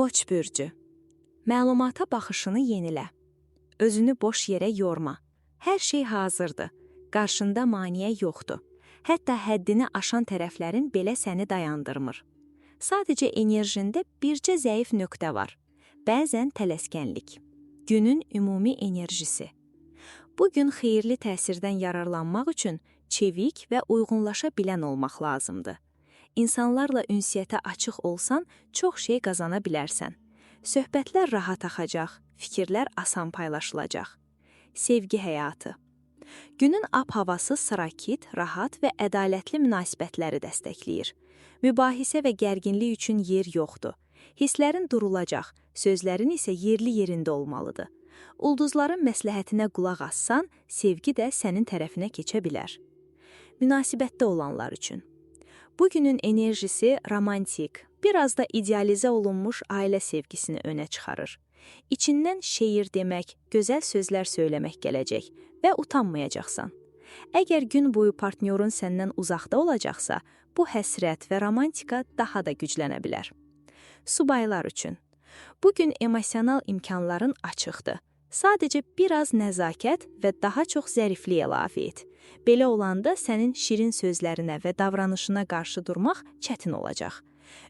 Qoç bürcü. Məlumata baxışını yenilə. Özünü boş yerə yorma. Hər şey hazırdır. Qarşında maneə yoxdur. Hətta həddini aşan tərəflərin belə səni dayandırmır. Sadəcə enerjində bircə zəif nöqtə var. Bəzən tələskənlik. Günün ümumi enerjisi. Bugün xeyirli təsirdən yararlanmaq üçün çevik və uyğunlaşa bilən olmaq lazımdır. İnsanlarla ünsiyyətə açıq olsan, çox şey qazana bilərsən. Söhbətlər rahat axacaq, fikirlər asan paylaşılacaq. Sevgi həyatı. Günün ab-havası sakit, rahat və ədalətli münasibətləri dəstəkləyir. Mübahisə və gərginlik üçün yer yoxdur. Hisslərin durulacaq, sözlərin isə yerli yerində olmalıdır. Ulduzların məsləhətinə qulaq assan, sevgi də sənin tərəfinə keçə bilər. Münasibətdə olanlar üçün. Bugünün enerjisi romantik, biraz da idealizə olunmuş ailə sevgisini önə çıxarır. İçindən şeir demək, gözəl sözlər söyləmək gələcək və utanmayacaqsan. Əgər gün boyu partnyorun səndən uzaqda olacaqsa, bu həsrət və romantika daha da güclənə bilər. Subaylar üçün. Bugün emosional imkanların açıqdır. Sadəcə biraz nəzakət və daha çox zəriflik əlavə et. Belə olanda sənin şirin sözlərinə və davranışına qarşı durmaq çətin olacaq.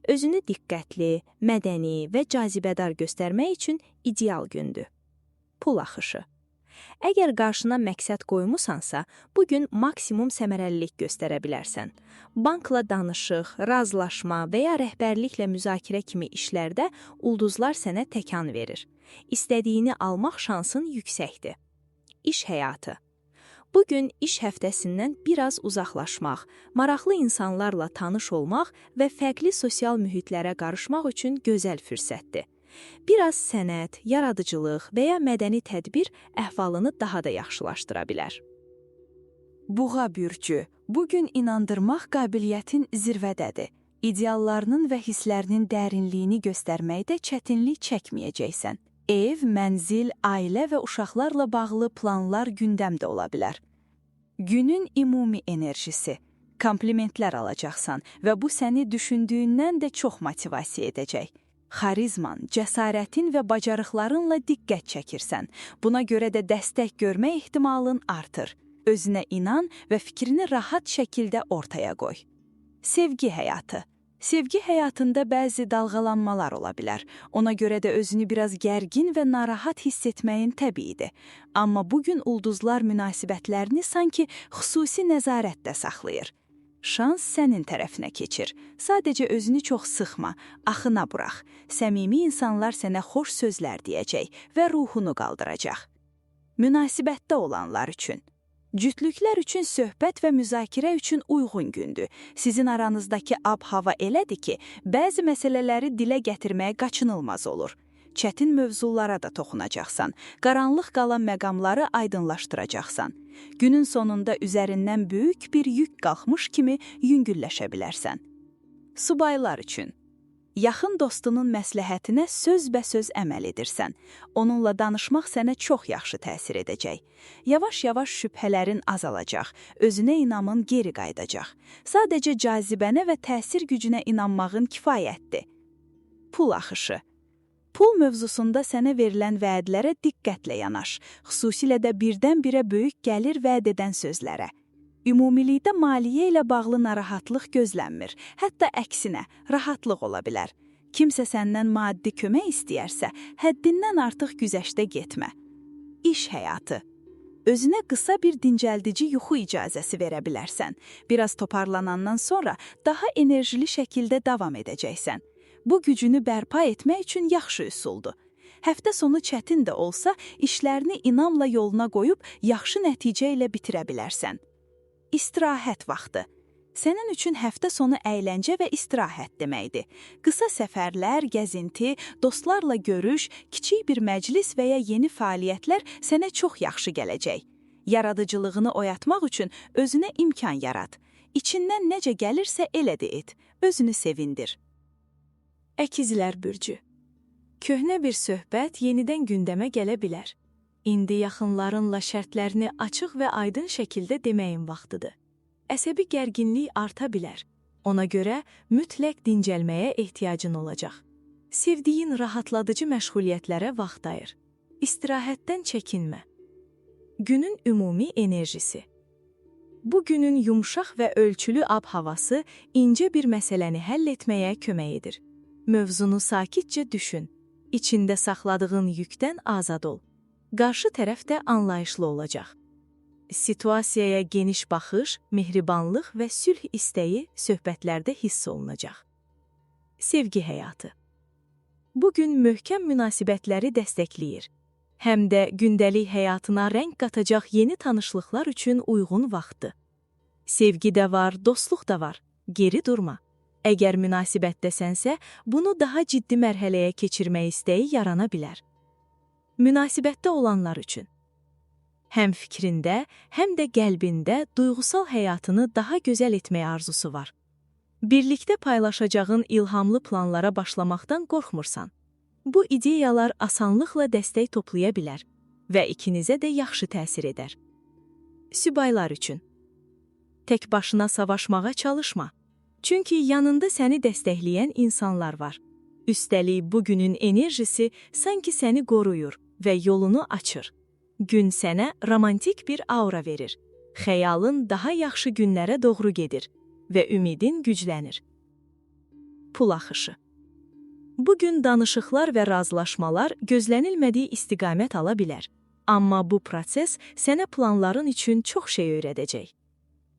Özünü diqqətli, mədəni və cazibədar göstərmək üçün ideal gündür. Pul axışı. Əgər qarşına məqsəd qoymusansa, bugün maksimum səmərəlilik göstərə bilərsən. Bankla danışıq, razılaşma və ya rəhbərliklə müzakirə kimi işlərdə ulduzlar sənə təkan verir. İstədiyini almaq şansın yüksəkdir. İş həyatı. Bugün iş həftəsindən biraz uzaqlaşmaq, maraqlı insanlarla tanış olmaq və fərqli sosial mühitlərə qarışmaq üçün gözəl fürsətdir. Biraz sənət, yaradıcılıq və ya mədəni tədbir əhvalını daha da yaxşılaşdıra bilər. Buğa bürcü. Bugün inandırmaq qabiliyyətin zirvədədir. İdeallarının və hisslərinin dərinliyini göstərməkdə çətinlik çəkməyəcəksən. Ev, mənzil, ailə və uşaqlarla bağlı planlar gündəmdə ola bilər. Günün ümumi enerjisi. Komplimentlər alacaqsan və bu səni düşündüyündən də çox motivasiya edəcək. Xarizman, cəsarətin və bacarıqlarınla diqqət çəkirsən. Buna görə də dəstək görmə ehtimalın artır. Özünə inan və fikrini rahat şəkildə ortaya qoy. Sevgi həyatı. Sevgi həyatında bəzi dalğalanmalar ola bilər. Ona görə də özünü biraz gərgin və narahat hiss etməyin təbiidir. Amma bugün ulduzlar münasibətlərini sanki xüsusi nəzarətdə saxlayır. Şans sənin tərəfinə keçir. Sadəcə özünü çox sıxma, axına burax. Səmimi insanlar sənə xoş sözlər deyəcək və ruhunu qaldıracaq. Münasibətdə olanlar üçün. Cütlüklər üçün söhbət və müzakirə üçün uyğun gündür. Sizin aranızdakı ab-hava elədir ki, bəzi məsələləri dilə gətirməyə qaçınılmaz olur. Çətin mövzulara da toxunacaqsan, qaranlıq qalan məqamları aydınlaşdıracaqsan. Günün sonunda üzərindən böyük bir yük qalxmış kimi yüngülləşə bilərsən. Subaylar üçün. Yaxın dostunun məsləhətinə sözbəsöz əməl edirsən. Onunla danışmaq sənə çox yaxşı təsir edəcək. Yavaş-yavaş şübhələrin azalacaq, özünə inamın geri qayıdacaq. Sadəcə cazibənə və təsir gücünə inanmağın kifayətdir. Pul axışı. Pul mövzusunda sənə verilən vədlərə diqqətlə yanaş, xüsusilə də birdən-birə böyük gəlir vəd edən sözlərə. Ümumilikdə maliyyə ilə bağlı narahatlıq gözlənmir, hətta əksinə, rahatlıq ola bilər. Kimsə səndən maddi kömək istəyərsə, həddindən artıq güzəştə getmə. İş həyatı. Özünə qısa bir dincəldici yuxu icazəsi verə bilərsən. Biraz toparlanandan sonra daha enerjili şəkildə davam edəcəksən. Bu gücünü bərpa etmək üçün yaxşı üsuldur. Həftə sonu çətin də olsa, işlərini inamla yoluna qoyub yaxşı nəticə ilə bitirə bilərsən. İstirahət vaxtı. Sənin üçün həftə sonu əyləncə və istirahət deməkdir. Qısa səfərlər, gəzinti, dostlarla görüş, kiçik bir məclis və ya yeni fəaliyyətlər sənə çox yaxşı gələcək. Yaradıcılığını oyatmaq üçün özünə imkan yarat. İçindən necə gəlirsə elə də et. Özünü sevindir. Əkizlər bürcü. Köhnə bir söhbət yenidən gündəmə gələ bilər. İndi yaxınlarınla şərtlərini açıq və aydın şəkildə deməyin vaxtıdır. Əsəbi gərginlik arta bilər. Ona görə mütləq dincəlməyə ehtiyacın olacaq. Sevdiyin rahatladıcı məşğuliyyətlərə vaxt ayır. İstirahətdən çəkinmə. Günün ümumi enerjisi. Bu günün yumşaq və ölçülü ab-havası incə bir məsələni həll etməyə kömək edir. Mövzunu sakitcə düşün. İçində saxladığın yükdən azad ol. Qarşı tərəf də anlayışlı olacaq. Situasiyaya geniş baxış, mehribanlıq və sülh istəyi söhbətlərdə hiss olunacaq. Sevgi həyatı. Bu gün möhkəm münasibətləri dəstəkləyir. Həm də gündəlik həyatına rəng qatacaq yeni tanışlıqlar üçün uyğun vaxtdır. Sevgi də var, dostluq da var. Geri durma. Əgər münasibətdəsənsə, bunu daha ciddi mərhələyə keçirmək istəyi yarana bilər. Münasibətdə olanlar üçün. Həm fikrində, həm də qəlbində duyğusal həyatını daha gözəl etmək arzusu var. Birlikdə paylaşacağın ilhamlı planlara başlamaqdan qorxmursan. Bu ideyalar asanlıqla dəstək toplaya bilər və ikinizə də yaxşı təsir edər. Sübaylar üçün. Tək başına savaşmağa çalışma. Çünki yanında səni dəstəkləyən insanlar var. Üstəlik bugünün enerjisi sanki səni qoruyur və yolunu açır. Gün sənə romantik bir aura verir. Xəyalın daha yaxşı günlərə doğru gedir və ümidin güclənir. Pul axışı. Bugün danışıqlar və razılaşmalar gözlənilmədiyi istiqamət ala bilər. Amma bu proses sənə planların üçün çox şey öyrədəcək.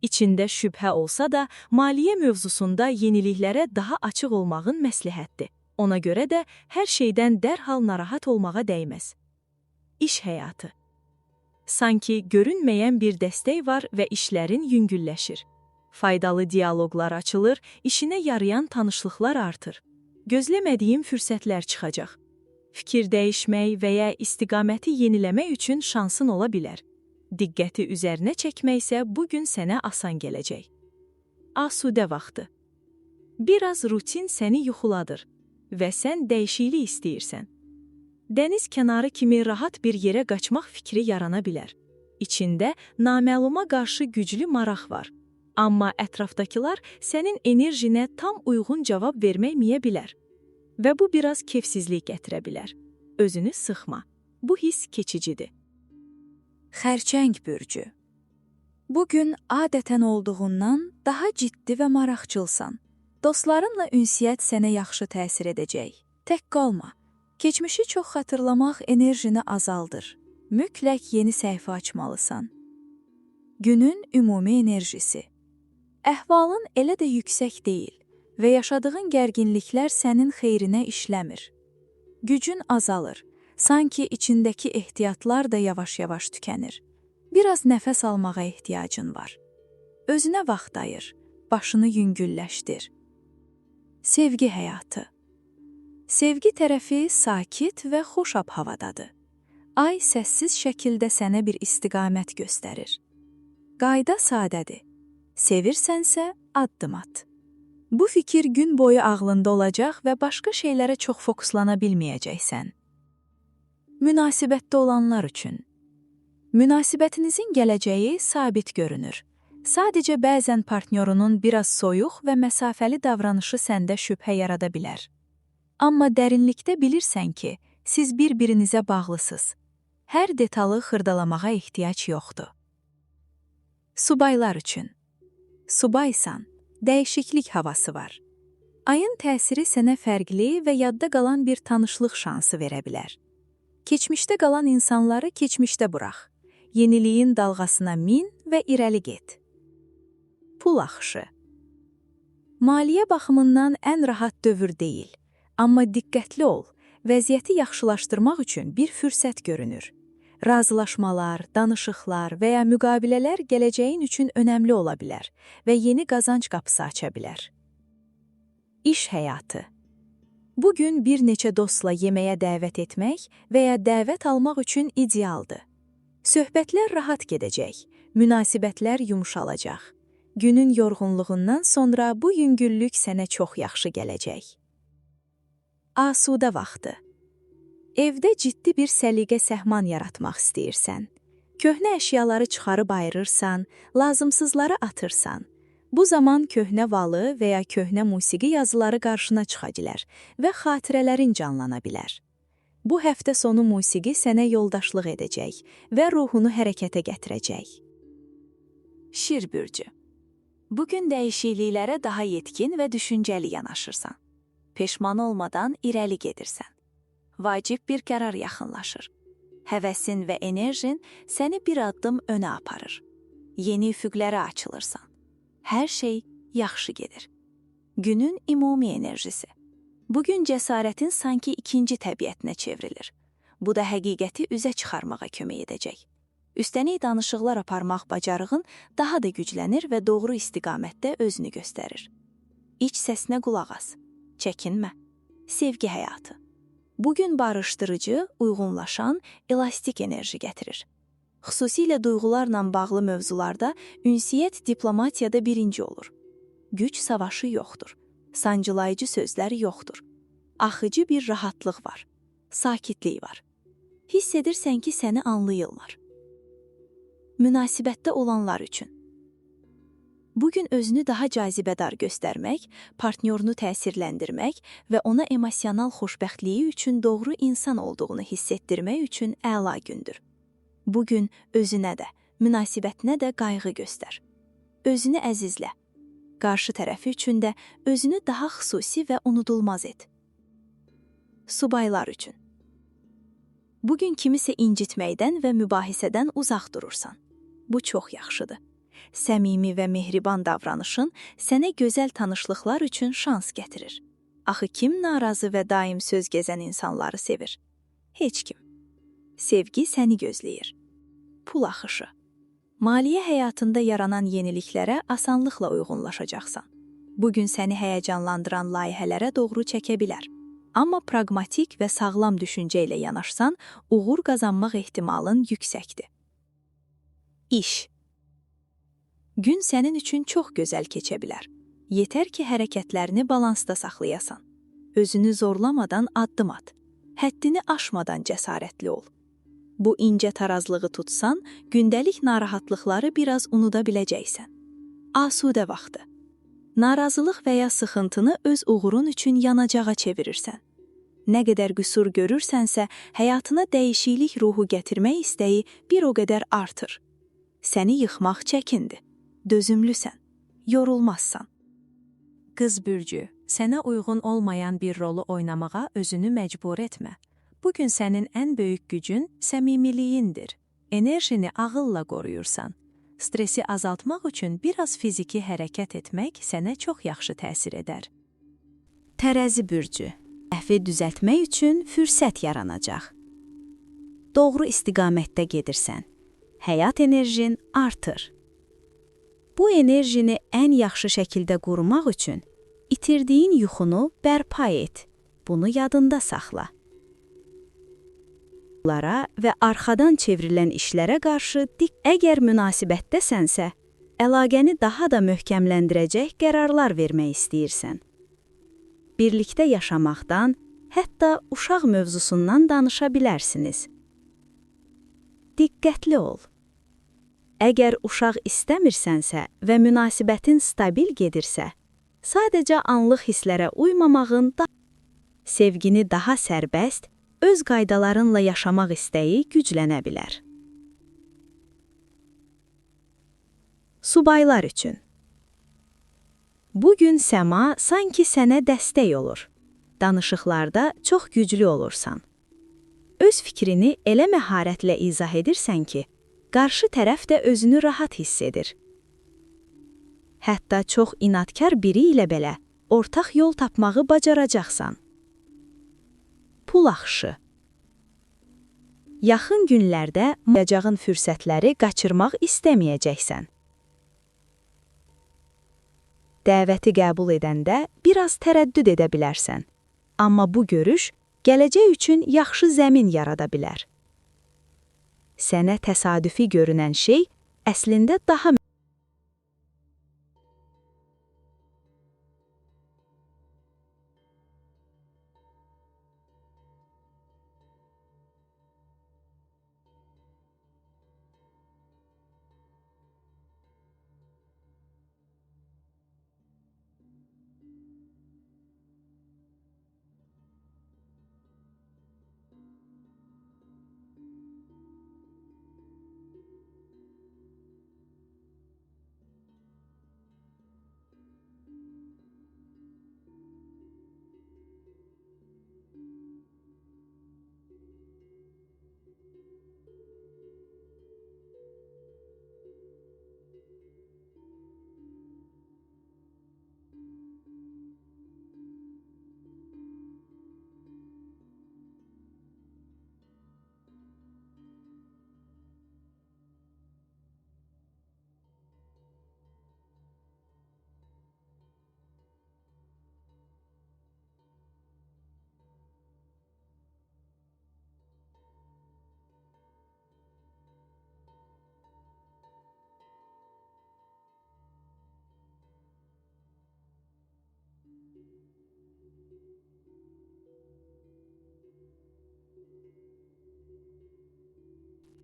İçində şübhə olsa da, maliyyə mövzusunda yeniliklərə daha açıq olmağın məsləhətdir. Ona görə də hər şeydən dərhal narahat olmağa dəyməz. İş həyatı. Sanki görünməyən bir dəstək var və işlərin yüngülləşir. Faydalı dialoqlar açılır, işinə yarayan tanışlıqlar artır. Gözləmədiyin fürsətlər çıxacaq. Fikir dəyişmək və ya istiqaməti yeniləmək üçün şansın ola bilər. Diqqəti üzərinə çəkmək isə bugün sənə asan gələcək. Asudə vaxtı. Biraz rutin səni yuxuladır və sən dəyişiklik istəyirsən. Dəniz kənarı kimi rahat bir yerə qaçmaq fikri yarana bilər. İçində naməluma qarşı güclü maraq var. Amma ətrafdakılar sənin enerjinə tam uyğun cavab verməyə bilər. Və bu biraz kefsizlik gətirə bilər. Özünü sıxma. Bu his keçicidir. Xərçəng bürcü. Bugün adətən olduğundan daha ciddi və maraqçılsan. Dostlarınla ünsiyyət sənə yaxşı təsir edəcək. Tək qalma. Keçmişi çox xatırlamaq enerjini azaldır. Mütləq yeni səhifə açmalısan. Günün ümumi enerjisi. Əhvalın elə də yüksək deyil və yaşadığın gərginliklər sənin xeyrinə işləmir. Gücün azalır. Sanki içindəki ehtiyatlar da yavaş-yavaş tükənir. Biraz nəfəs almağa ehtiyacın var. Özünə vaxt ayır, başını yüngülləşdir. Sevgi həyatı. Sevgi tərəfi sakit və xoş ab-havadadır. Ay səssiz şəkildə sənə bir istiqamət göstərir. Qayda sadədir. Sevirsənsə addım at. Bu fikir gün boyu ağlında olacaq və başqa şeylərə çox fokuslana bilməyəcəksən. Münasibətdə olanlar üçün. Münasibətinizin gələcəyi sabit görünür. Sadəcə bəzən partnyorunun biraz soyuq və məsafəli davranışı səndə şübhə yarada bilər. Amma dərinlikdə bilirsən ki, siz bir-birinizə bağlısınız. Hər detalı xırdalamağa ehtiyac yoxdur. Subaylar üçün. Subaysan, dəyişiklik havası var. Ayın təsiri sənə fərqli və yadda qalan bir tanışlıq şansı verə bilər. Keçmişdə qalan insanları keçmişdə burax. Yeniliyin dalğasına min və irəli get. Pul axışı. Maliyyə baxımından ən rahat dövr deyil. Amma diqqətli ol, vəziyyəti yaxşılaşdırmaq üçün bir fürsət görünür. Razılaşmalar, danışıqlar və ya müqabilələr gələcəyin üçün önəmli ola bilər və yeni qazanc qapısı aça bilər. İş həyatı. Bugün bir neçə dostla yeməyə dəvət etmək və ya dəvət almaq üçün idealdır. Söhbətlər rahat gedəcək, münasibətlər yumşalacaq. Günün yorğunluğundan sonra bu yüngüllük sənə çox yaxşı gələcək. Asudə vaxtı. Evdə ciddi bir səliqə-səhman yaratmaq istəyirsən. Köhnə əşyaları çıxarıb ayırırsan, lazımsızları atırsan. Bu zaman köhnə valı və ya köhnə musiqi yazıları qarşına çıxa bilər və xatirələrin canlana bilər. Bu həftə sonu musiqi sənə yoldaşlıq edəcək və ruhunu hərəkətə gətirəcək. Şir bürcü. Bugün dəyişikliklərə daha yetkin və düşüncəli yanaşırsan. Peşman olmadan irəli gedirsən. Vacib bir qərar yaxınlaşır. Həvəsin və enerjin səni bir addım önə aparır. Yeni üfüqlərə açılırsan. Hər şey yaxşı gedir. Günün ümumi enerjisi. Bugün cəsarətin sanki ikinci təbiətinə çevrilir. Bu da həqiqəti üzə çıxarmağa kömək edəcək. Üstəlik danışıqlar aparmaq bacarığın daha da güclənir və doğru istiqamətdə özünü göstərir. İç səsinə qulaq as. Çəkinmə. Sevgi həyatı. Bugün barışdırıcı, uyğunlaşan, elastik enerji gətirir. Xüsusilə duyğularla bağlı mövzularda ünsiyyət diplomatiyada birinci olur. Güc savaşı yoxdur. Sancılayıcı sözlər yoxdur. Axıcı bir rahatlıq var. Sakitlik var. Hiss edirsən ki, səni anlayırlar. Münasibətdə olanlar üçün. Bugün özünü daha cazibədar göstərmək, partnyorunu təsirləndirmək və ona emosional xoşbəxtliyi üçün doğru insan olduğunu hiss etdirmək üçün əla gündür. Bugün özünə də, münasibətinə də qayğı göstər. Özünü əzizlə. Qarşı tərəfi üçün də özünü daha xüsusi və unudulmaz et. Subaylar üçün. Bugün kimisə incitməkdən və mübahisədən uzaq durursan. Bu çox yaxşıdır. Səmimi və mehriban davranışın sənə gözəl tanışlıqlar üçün şans gətirir. Axı kim narazı və daim söz gəzən insanları sevir? Heç kim. Sevgi səni gözləyir. Pul axışı. Maliyyə həyatında yaranan yeniliklərə asanlıqla uyğunlaşacaqsan. Bugün səni həyəcanlandıran layihələrə doğru çəkə bilər. Amma praqmatik və sağlam düşüncə ilə yanaşsan, uğur qazanmaq ehtimalın yüksəkdir. İş. Gün sənin üçün çox gözəl keçə bilər. Yetər ki, hərəkətlərini balansda saxlayasan. Özünü zorlamadan addım at. Həddini aşmadan cəsarətli ol. Bu incə tarazlığı tutsan, gündəlik narahatlıqları biraz unuda biləcəksən. Asudə vaxtı. Narazılıq və ya sıxıntını öz uğurun üçün yanacağa çevirirsən. Nə qədər qüsur görürsənsə, həyatına dəyişiklik ruhu gətirmək istəyi bir o qədər artır. Səni yıxmaq çəkindir. Dözümlüsən. Yorulmazsan. Qız bürcü, sənə uyğun olmayan bir rolu oynamağa özünü məcbur etmə. Bugün sənin ən böyük gücün səmimiliyindir. Enerjini ağılla qoruyursan. Stresi azaltmaq üçün biraz fiziki hərəkət etmək sənə çox yaxşı təsir edər. Tərəzi bürcü, səhvi düzəltmək üçün fürsət yaranacaq. Doğru istiqamətdə gedirsən. Həyat enerjin artır. Bu enerjini ən yaxşı şəkildə qorumaq üçün itirdiyin yuxunu bərpa et. Bunu yadında saxla. Lara və arxadan çevrilən işlərə qarşı əgər münasibətdəsənsə, əlaqəni daha da möhkəmləndirəcək qərarlar vermək istəyirsən. Birlikdə yaşamaqdan, hətta uşaq mövzusundan danışa bilərsiniz. Diqqətli ol. Əgər uşaq istəmirsənsə və münasibətin stabil gedirsə, sadəcə anlıq hisslərə uymamağın sevgini daha sərbəst, öz qaydalarınla yaşamaq istəyi güclənə bilər. Subaylar üçün. Bugün səma sanki sənə dəstək olur. Danışıqlarda çox güclü olursan. Öz fikrini elə məharətlə izah edirsən ki, qarşı tərəf də özünü rahat hiss edir. Hətta çox inadkar biri ilə belə ortaq yol tapmağı bacaracaqsan. Pul axışı. Yaxın günlərdə yapacağın fürsətləri qaçırmaq istəməyəcəksən. Dəvəti qəbul edəndə biraz tərəddüd edə bilərsən. Amma bu görüş gələcək üçün yaxşı zəmin yarada bilər. Sənə təsadüfi görünən şey əslində daha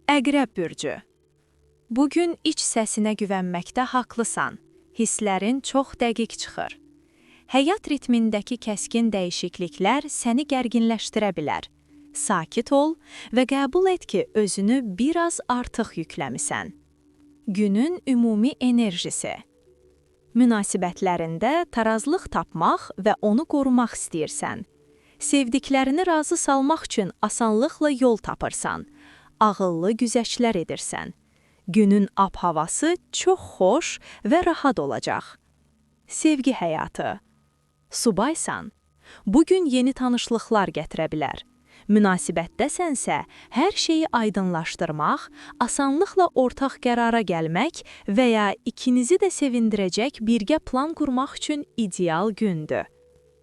Əqrəb bürcü. Bugün iç səsinə güvənməkdə haqlısan. Hisslərin çox dəqiq çıxır. Həyat ritmindəki kəskin dəyişikliklər səni gərginləşdirə bilər. Sakit ol və qəbul et ki, özünü biraz artıq yükləmisən. Günün ümumi enerjisi. Münasibətlərində tarazlıq tapmaq və onu qorumaq istəyirsən. Sevdiklərini razı salmaq üçün asanlıqla yol tapırsan. Ağıllı güzəştlər edirsən. Günün ab-havası çox xoş və rahat olacaq. Sevgi həyatı. Subaysan. Bugün yeni tanışlıqlar gətirə bilər. Münasibətdəsənsə, hər şeyi aydınlaşdırmaq, asanlıqla ortaq qərara gəlmək və ya ikinizi də sevindirəcək birgə plan qurmaq üçün ideal gündür.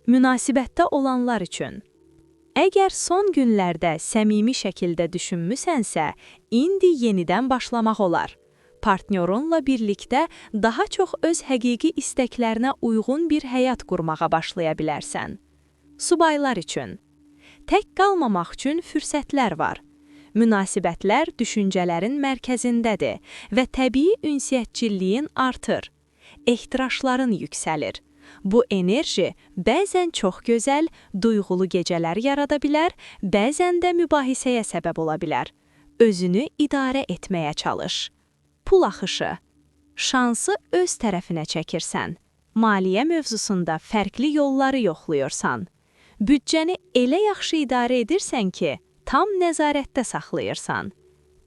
Münasibətdə olanlar üçün. Əgər son günlərdə səmimi şəkildə düşünmüsənsə, indi yenidən başlamaq olar. Partnyorunla birlikdə daha çox öz həqiqi istəklərinə uyğun bir həyat qurmağa başlaya bilərsən. Subaylar üçün. Tək qalmamaq üçün fürsətlər var. Münasibətlər düşüncələrin mərkəzindədir və təbii ünsiyyətçiliyin artır. Ehtirasların yüksəlir. Bu enerji bəzən çox gözəl, duyğulu gecələr yarada bilər, bəzən də mübahisəyə səbəb ola bilər. Özünü idarə etməyə çalış. Pul axışı. Şansı öz tərəfinə çəkirsən. Maliyyə mövzusunda fərqli yolları yoxlayırsan. Büdcəni elə yaxşı idarə edirsən ki, tam nəzarətdə saxlayırsan.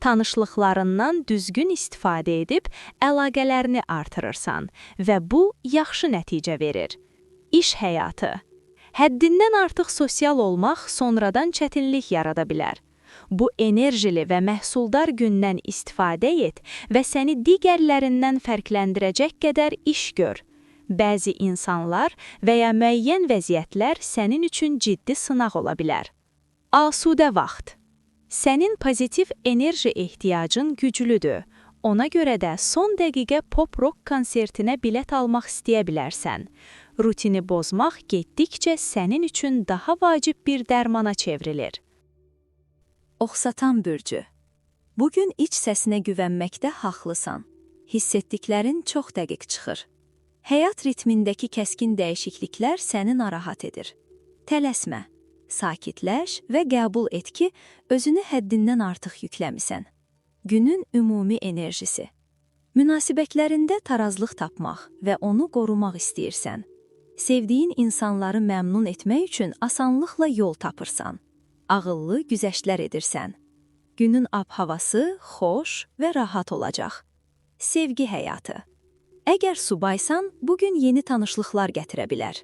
Tanışlıqlarından düzgün istifadə edib əlaqələrini artırırsan və bu yaxşı nəticə verir. İş həyatı. Həddindən artıq sosial olmaq sonradan çətinlik yarada bilər. Bu enerjili və məhsuldar gündən istifadə et və səni digərlərindən fərqləndirəcək qədər iş gör. Bəzi insanlar və ya müəyyən vəziyyətlər sənin üçün ciddi sınaq ola bilər. Asudə vaxt. Sənin pozitiv enerji ehtiyacın güclüdür. Ona görə də son dəqiqə pop-rock konsertinə bilet almaq istəyə bilərsən. Rutini bozmaq getdikcə sənin üçün daha vacib bir dərmana çevrilir. Oxsatan bürcü. Bugün iç səsinə güvənməkdə haqlısan. Hiss etdiklərin çox dəqiq çıxır. Həyat ritmindəki kəskin dəyişikliklər səni narahat edir. Tələsmə. Sakitləş və qəbul et ki, özünü həddindən artıq yükləmisən. Günün ümumi enerjisi. Münasibətlərində tarazlıq tapmaq və onu qorumaq istəyirsən. Sevdiyin insanları məmnun etmək üçün asanlıqla yol tapırsan. Ağıllı güzəştlər edirsən. Günün ab-havası xoş və rahat olacaq. Sevgi həyatı. Əgər subaysan, bugün yeni tanışlıqlar gətirə bilər.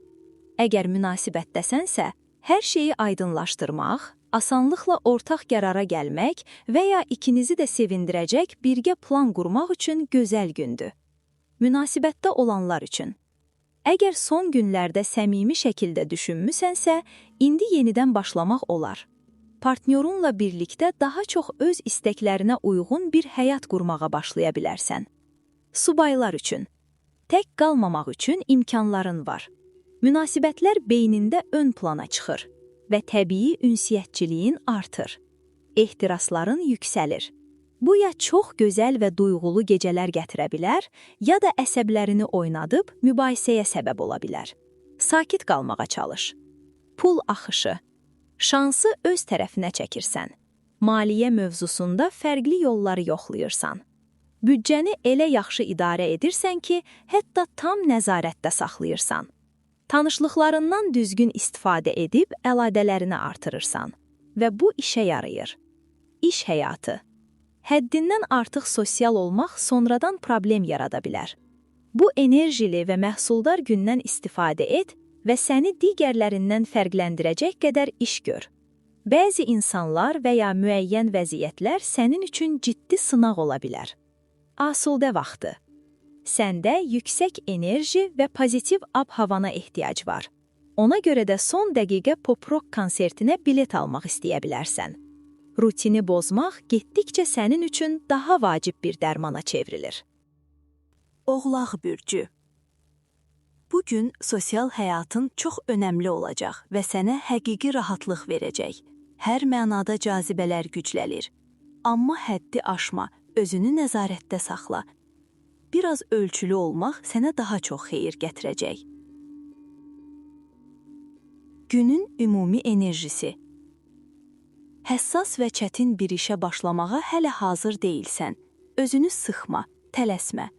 Əgər münasibətdəsənsə, hər şeyi aydınlaşdırmaq, asanlıqla ortaq qərara gəlmək və ya ikinizi də sevindirəcək birgə plan qurmaq üçün gözəl gündür. Münasibətdə olanlar üçün. Əgər son günlərdə səmimi şəkildə düşünmüsənsə, indi yenidən başlamaq olar. Partnyorunla birlikdə daha çox öz istəklərinə uyğun bir həyat qurmağa başlaya bilərsən. Subaylar üçün. Tək qalmamaq üçün imkanların var. Münasibətlər beynində ön plana çıxır və təbii ünsiyyətçiliyin artır. Ehtirasların yüksəlir. Bu ya çox gözəl və duyğulu gecələr gətirə bilər, ya da əsəblərini oynadıb mübahisəyə səbəb ola bilər. Sakit qalmağa çalış. Pul axışı. Şansı öz tərəfinə çəkirsən. Maliyyə mövzusunda fərqli yolları yoxlayırsan. Büdcəni elə yaxşı idarə edirsən ki, hətta tam nəzarətdə saxlayırsan. Tanışlıqlarından düzgün istifadə edib əlaqələrini artırırsan və bu işə yarayır. İş həyatı. Həddindən artıq sosial olmaq sonradan problem yarada bilər. Bu enerjili və məhsuldar gündən istifadə et və səni digərlərindən fərqləndirəcək qədər iş gör. Bəzi insanlar və ya müəyyən vəziyyətlər sənin üçün ciddi sınaq ola bilər. Asudə vaxtı. Səndə yüksək enerji və pozitiv ab-havana ehtiyac var. Ona görə də son dəqiqə pop-rock konsertinə bilet almaq istəyə bilərsən. Rutini bozmaq getdikcə sənin üçün daha vacib bir dərmana çevrilir. Oğlaq bürcü. Bugün sosial həyatın çox önəmli olacaq və sənə həqiqi rahatlıq verəcək. Hər mənada cazibələr gücləlir. Amma həddi aşma, özünü nəzarətdə saxla. Biraz ölçülü olmaq sənə daha çox xeyir gətirəcək. Günün ümumi enerjisi. Həssas və çətin bir işə başlamağa hələ hazır deyilsən. Özünü sıxma, tələsmə.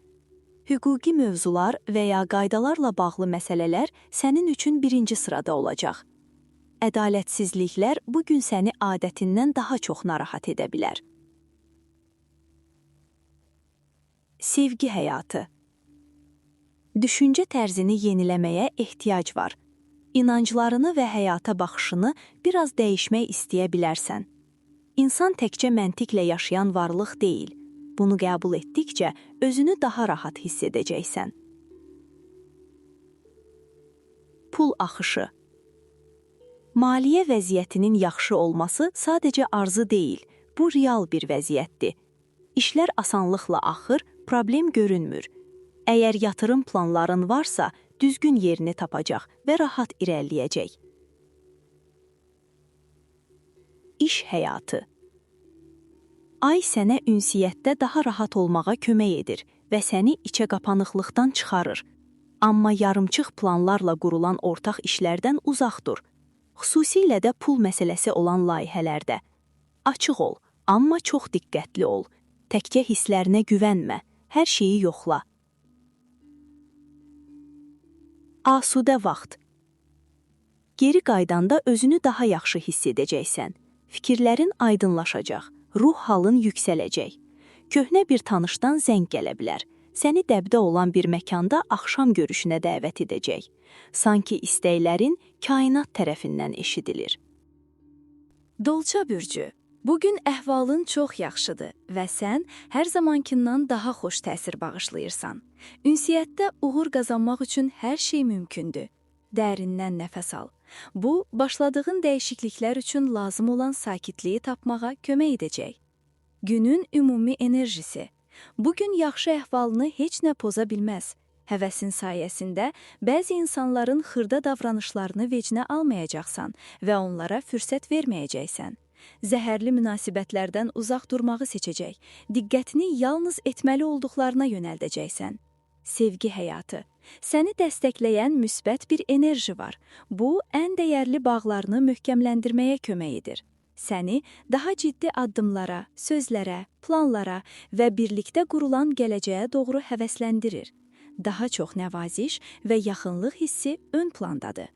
Hüquqi mövzular və ya qaydalarla bağlı məsələlər sənin üçün birinci sırada olacaq. Ədalətsizliklər bugün səni adətindən daha çox narahat edə bilər. Sevgi həyatı. Düşüncə tərzini yeniləməyə ehtiyac var. İnanclarını və həyata baxışını biraz dəyişmək istəyə bilərsən. İnsan təkcə məntiqlə yaşayan varlıq deyil. Bunu qəbul etdikcə özünü daha rahat hiss edəcəksən. Pul axışı. Maliyyə vəziyyətinin yaxşı olması sadəcə arzu deyil, bu real bir vəziyyətdir. İşlər asanlıqla axır, problem görünmür. Əgər yatırım planların varsa, düzgün yerini tapacaq və rahat irəliləyəcək. İş həyatı. Ay sənə ünsiyyətdə daha rahat olmağa kömək edir və səni içə qapanıqlıqdan çıxarır. Amma yarımçıq planlarla qurulan ortaq işlərdən uzaq dur. Xüsusilə də pul məsələsi olan layihələrdə. Açıq ol, amma çox diqqətli ol. Təkcə hisslərinə güvənmə, hər şeyi yoxla. Asudə vaxt. Geri qaydanda özünü daha yaxşı hiss edəcəksən. Fikirlərin aydınlaşacaq, ruh halın yüksələcək. Köhnə bir tanışdan zəng gələ bilər. Səni dəbdə olan bir məkanda axşam görüşünə dəvət edəcək. Sanki istəklərin kainat tərəfindən eşidilir. Dolça bürcü. Bugün əhvalın çox yaxşıdır və sən hər zamankindən daha xoş təsir bağışlayırsan. Ünsiyyətdə uğur qazanmaq üçün hər şey mümkündür. Dərindən nəfəs al. Bu, başladığın dəyişikliklər üçün lazım olan sakitliyi tapmağa kömək edəcək. Günün ümumi enerjisi. Bugün yaxşı əhvalını heç nə poza bilməz. Həvəsin sayəsində bəzi insanların xırda davranışlarını vecinə almayacaqsan və onlara fürsət verməyəcəksən. Zəhərli münasibətlərdən uzaq durmağı seçəcək, diqqətini yalnız etməli olduqlarına yönəldəcəksən. Sevgi həyatı. Səni dəstəkləyən müsbət bir enerji var. Bu, ən dəyərli bağlarını möhkəmləndirməyə kömək edir. Səni daha ciddi addımlara, sözlərə, planlara və birlikdə qurulan gələcəyə doğru həvəsləndirir. Daha çox nəvaziş və yaxınlıq hissi ön plandadır.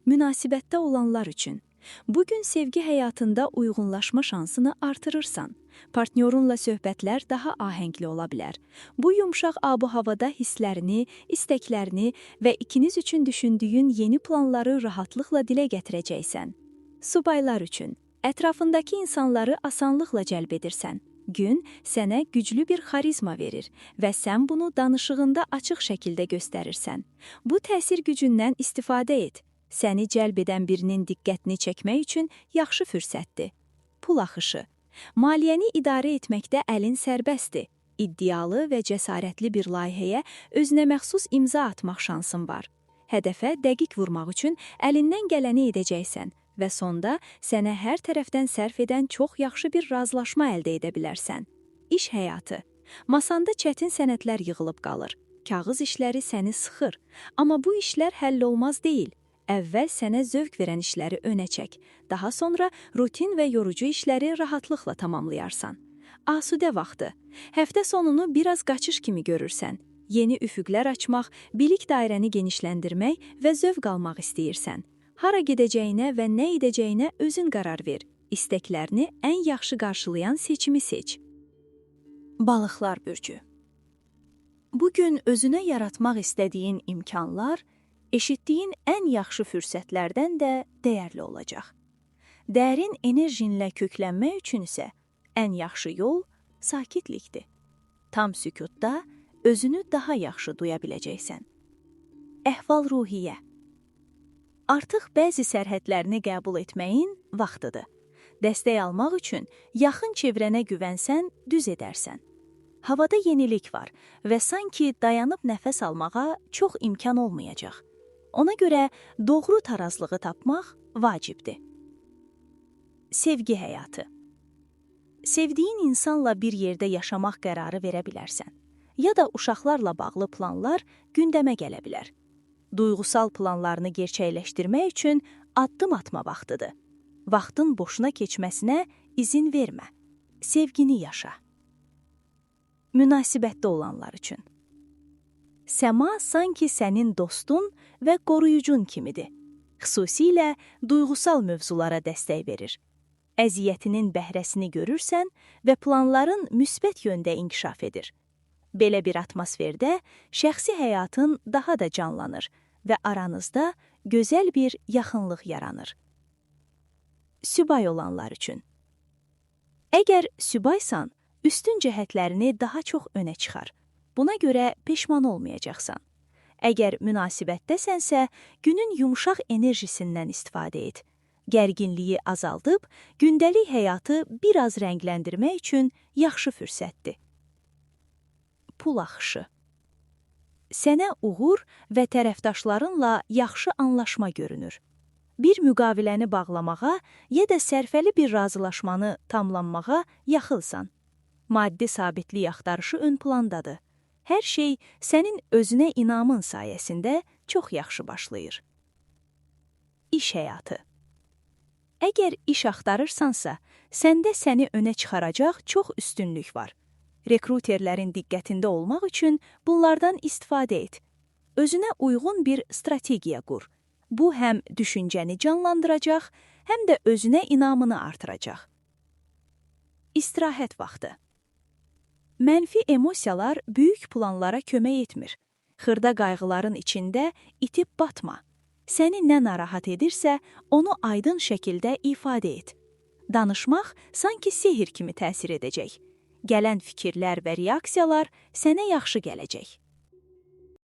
Münasibətdə olanlar üçün. Bugün sevgi həyatında uyğunlaşma şansını artırırsan. Partnyorunla söhbətlər daha ahəngli ola bilər. Bu yumşaq abu-havada hisslərini, istəklərini və ikiniz üçün düşündüyün yeni planları rahatlıqla dilə gətirəcəksən. Subaylar üçün. Ətrafındakı insanları asanlıqla cəlb edirsən. Gün sənə güclü bir xarizma verir və sən bunu danışığında açıq şəkildə göstərirsən. Bu təsir gücündən istifadə et. Səni cəlb edən birinin diqqətini çəkmək üçün yaxşı fürsətdir. Pul axışı. Maliyyəni idarə etməkdə əlin sərbəstdir. İddialı və cəsarətli bir layihəyə özünə məxsus imza atmaq şansın var. Hədəfə dəqiq vurmaq üçün əlindən gələni edəcəksən və sonda sənə hər tərəfdən sərf edən çox yaxşı bir razılaşma əldə edə bilərsən. İş həyatı. Masanda çətin sənədlər yığılıb qalır. Kağız işləri səni sıxır. Amma bu işlər həll olmaz deyil. Əvvəl sənə zövq verən işləri önə çək. Daha sonra rutin və yorucu işləri rahatlıqla tamamlayarsan. Asudə vaxtı. Həftə sonunu biraz qaçış kimi görürsən. Yeni üfüqlər açmaq, bilik dairəni genişləndirmək və zövq almaq istəyirsən. Hara gedəcəyinə və nə edəcəyinə özün qərar ver. İstəklərini ən yaxşı qarşılayan seçimi seç. Balıqlar bürcü. Bugün özünə yaratmaq istədiyin imkanlar, eşitdiyin ən yaxşı fürsətlərdən də dəyərli olacaq. Dərin enerjinlə köklənmək üçün isə ən yaxşı yol sakitlikdir. Tam sükutda özünü daha yaxşı duya biləcəksən. Əhval-ruhiyyə. Artıq bəzi sərhədlərini qəbul etməyin vaxtıdır. Dəstək almaq üçün yaxın çevrənə güvənsən, düz edərsən. Havada yenilik var və sanki dayanıb nəfəs almağa çox imkan olmayacaq. Ona görə doğru tarazlığı tapmaq vacibdir. Sevgi həyatı. Sevdiyin insanla bir yerdə yaşamaq qərarı verə bilərsən. Ya da uşaqlarla bağlı planlar gündəmə gələ bilər. Duyğusal planlarını gerçəkləşdirmək üçün addım atma vaxtıdır. Vaxtın boşuna keçməsinə izin vermə. Sevgini yaşa. Münasibətdə olanlar üçün. Səma sanki sənin dostun və qoruyucun kimidir. Xüsusilə duyğusal mövzulara dəstək verir. Əziyyətinin bəhrəsini görürsən və planların müsbət yöndə inkişaf edir. Belə bir atmosferdə şəxsi həyatın daha da canlanır və aranızda gözəl bir yaxınlıq yaranır. Sübay olanlar üçün. Əgər sübaysan, üstün cəhətlərini daha çox önə çıxar. Buna görə peşman olmayacaqsan. Əgər münasibətdəsənsə, günün yumşaq enerjisindən istifadə et. Gərginliyi azaldıb, gündəlik həyatı biraz rəngləndirmək üçün yaxşı fürsətdir. Pul axışı. Sənə uğur və tərəfdaşlarınla yaxşı anlaşma görünür. Bir müqaviləni bağlamağa ya da sərfəli bir razılaşmanı tamamlamağa yaxılsan. Maddi sabitlik axtarışı ön plandadır. Hər şey sənin özünə inamın sayəsində çox yaxşı başlayır. İş həyatı. Əgər iş axtarırsansa, səndə səni önə çıxaracaq çox üstünlük var. Rekruterlərin diqqətində olmaq üçün bunlardan istifadə et. Özünə uyğun bir strategiya qur. Bu həm düşüncəni canlandıracaq, həm də özünə inamını artıracaq. İstirahət vaxtı. Mənfi emosiyalar böyük planlara kömək etmir. Xırda qayğıların içində itib batma. Səni nə narahat edirsə, onu aydın şəkildə ifadə et. Danışmaq sanki sehir kimi təsir edəcək. Gələn fikirlər və reaksiyalar sənə yaxşı gələcək.